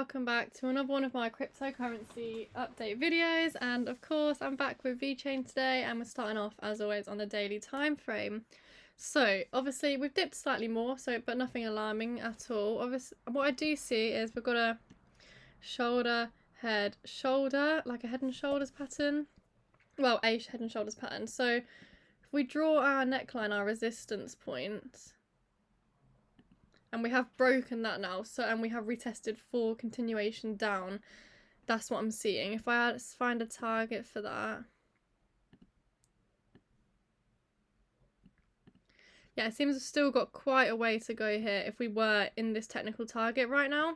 welcome back to another one of my cryptocurrency update videos, and of course I'm back with Vechain today, and we're starting off as always on the daily time frame. So obviously we've dipped slightly more, but nothing alarming at all. Obviously what I do see is we've got a shoulder, head, shoulder, like a head and shoulders pattern. Well, a head and shoulders pattern. So if we draw our neckline, our resistance point, and we have broken that now, and we have retested for continuation down. That's what I'm seeing. If I find a target for that. Yeah, it seems we've still got quite a way to go here if we were in this technical target right now.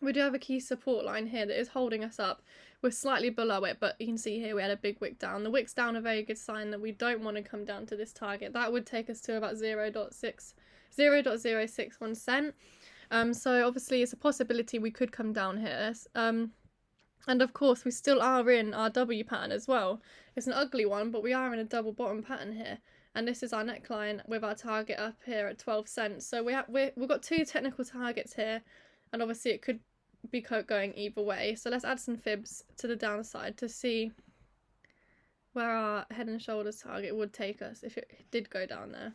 We do have a key support line here that is holding us up. We're slightly below it, but you can see here we had a big wick down. The wick's down, a very good sign that we don't want to come down to this target. That would take us to about 0.061 cent. So obviously it's a possibility we could come down here. And of course we still are in our W pattern as well. It's an ugly one, but we are in a double bottom pattern here. And this is our neckline with our target up here at 12 cents. So we've got two technical targets here, and obviously it could be going either way. So let's add some fibs to the downside to see where our head and shoulders target would take us if it did go down there.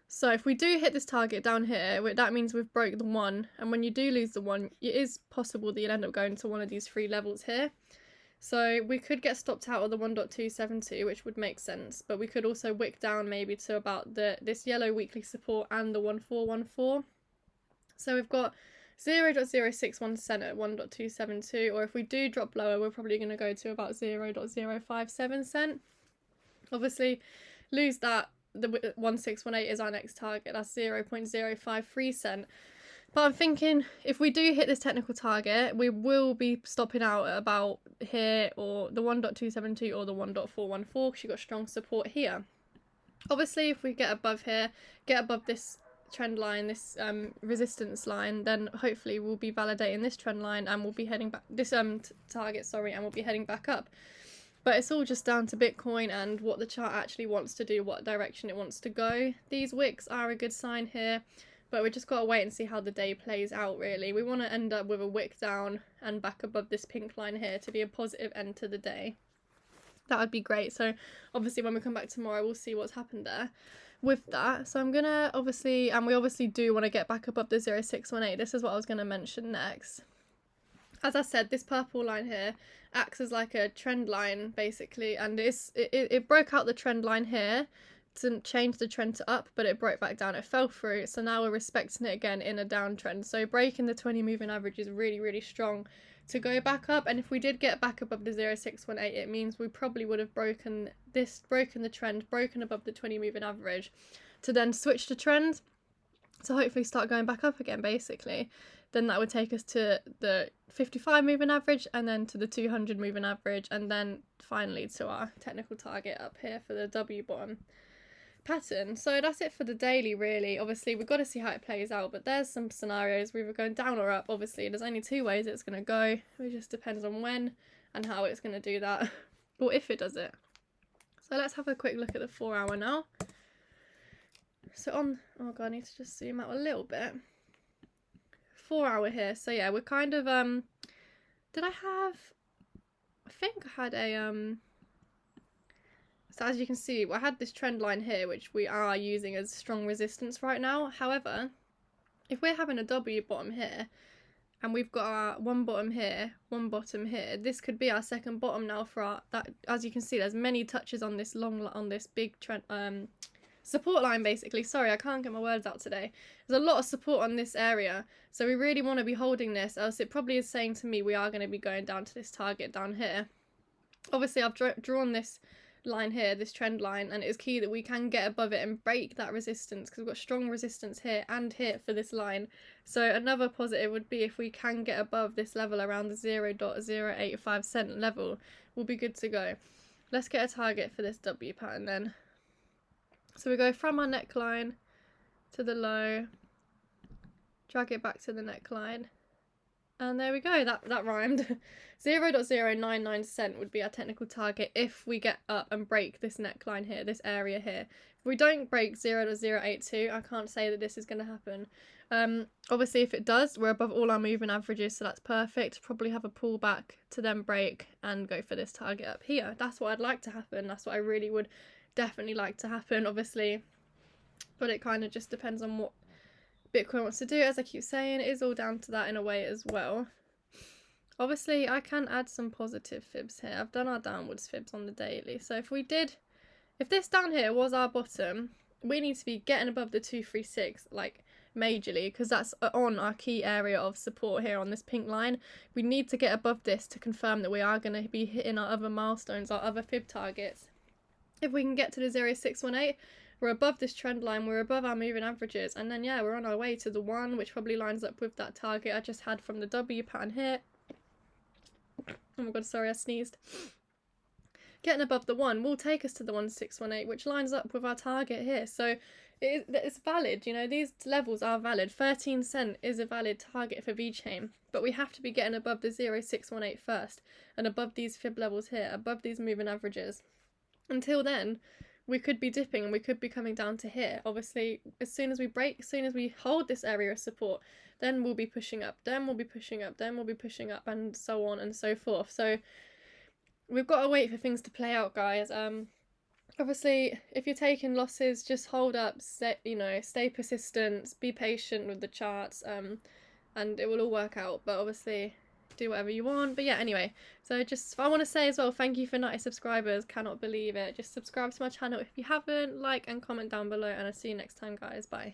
So if we do hit this target down here, that means we've broke the one, and when you do lose the one, it is possible that you'll end up going to one of these three levels here. So we could get stopped out of the 1.272, which would make sense, but we could also wick down maybe to about this yellow weekly support and the 1414. So we've got 0.061 cent at 1.272, or if we do drop lower, we're probably going to go to about 0.057 cent. Obviously, lose that, the 1618 is our next target, that's 0.053 cent. But I'm thinking if we do hit this technical target, we will be stopping out at about here, or the 1.272 or the 1.414, because you've got strong support here. Obviously, if we get above here, get above this trend line, this resistance line, then hopefully we'll be validating this trend line and we'll be heading back, this target, sorry, and we'll be heading back up. But it's all just down to Bitcoin and what the chart actually wants to do, what direction it wants to go. These wicks are a good sign here, but we just got to wait and see how the day plays out, really. We want to end up with a wick down and back above this pink line here to be a positive end to the day. That would be great. So obviously when we come back tomorrow, we'll see what's happened there with that. So I'm going to obviously, and we obviously do want to get back above the 0.618. This is what I was going to mention next. As I said, this purple line here acts as like a trend line basically, and it broke out the trend line here to change the trend to up, but it broke back down, it fell through, so now we're respecting it again in a downtrend. So breaking the 20 moving average is really strong to go back up, and if we did get back above the 0.618, it means we probably would have broken the trend, broken above the 20 moving average, to then switch the trend to hopefully start going back up again basically. Then that would take us to the 55 moving average, and then to the 200 moving average, and then finally to our technical target up here for the W bottom pattern. So that's it for the daily, really. Obviously we've got to see how it plays out, but there's some scenarios we're either going down or up. Obviously there's only two ways it's going to go, it just depends on when and how it's going to do that, or if it does it. So let's have a quick look at the 4 hour now. So oh god, I need to just zoom out a little bit. 4 hour here. So yeah, we're kind of I think I had a so as you can see, I had this trend line here, which we are using as strong resistance right now. However, if we're having a W bottom here, and we've got our one bottom here, one bottom here, this could be our second bottom now for our, that, as you can see, there's many touches on this big trend, support line basically. Sorry, I can't get my words out today. There's a lot of support on this area, so we really want to be holding this, else it probably is saying to me we are going to be going down to this target down here. Obviously I've drawn this line here, this trend line, and it is key that we can get above it and break that resistance, because we've got strong resistance here and here for this line. So another positive would be if we can get above this level around the 0.085 cent level, we'll be good to go. Let's get a target for this W pattern then. So we go from our neckline to the low, drag it back to the neckline, and there we go, that rhymed. 0.099 cent would be our technical target if we get up and break this neckline here, this area here. If we don't break 0.082, I can't say that this is going to happen. Obviously if it does, we're above all our moving averages, so that's perfect. Probably have a pullback to then break and go for this target up here. That's what I'd like to happen. That's what I really would definitely like to happen, obviously, but it kind of just depends on what Bitcoin wants to do. As I keep saying, it is all down to that in a way as well. Obviously I can add some positive fibs here. I've done our downwards fibs on the daily, so if this down here was our bottom, we need to be getting above the 236 like majorly, because that's on our key area of support here on this pink line. We need to get above this to confirm that we are going to be hitting our other milestones, our other fib targets. If we can get to the 0.618, we're above this trend line, we're above our moving averages, and then yeah, we're on our way to the 1, which probably lines up with that target I just had from the W pattern here. Oh my god, sorry, I sneezed. Getting above the 1 will take us to the 1.618, which lines up with our target here. So it's valid, you know, these levels are valid. 13 cent is a valid target for Vechain, but we have to be getting above the 0.618 first, and above these fib levels here, above these moving averages. Until then, we could be dipping and we could be coming down to here. Obviously, as soon as we break, as soon as we hold this area of support, then we'll be pushing up, then we'll be pushing up, then we'll be pushing up, and so on and so forth. So we've got to wait for things to play out, guys. Obviously, if you're taking losses, just hold up, stay persistent, be patient with the charts, and it will all work out. But obviously, do whatever you want. But yeah, anyway, so I want to say as well, thank you for 90 subscribers. Cannot believe it. Just subscribe to my channel if you haven't, like and comment down below, and I'll see you next time, guys. Bye.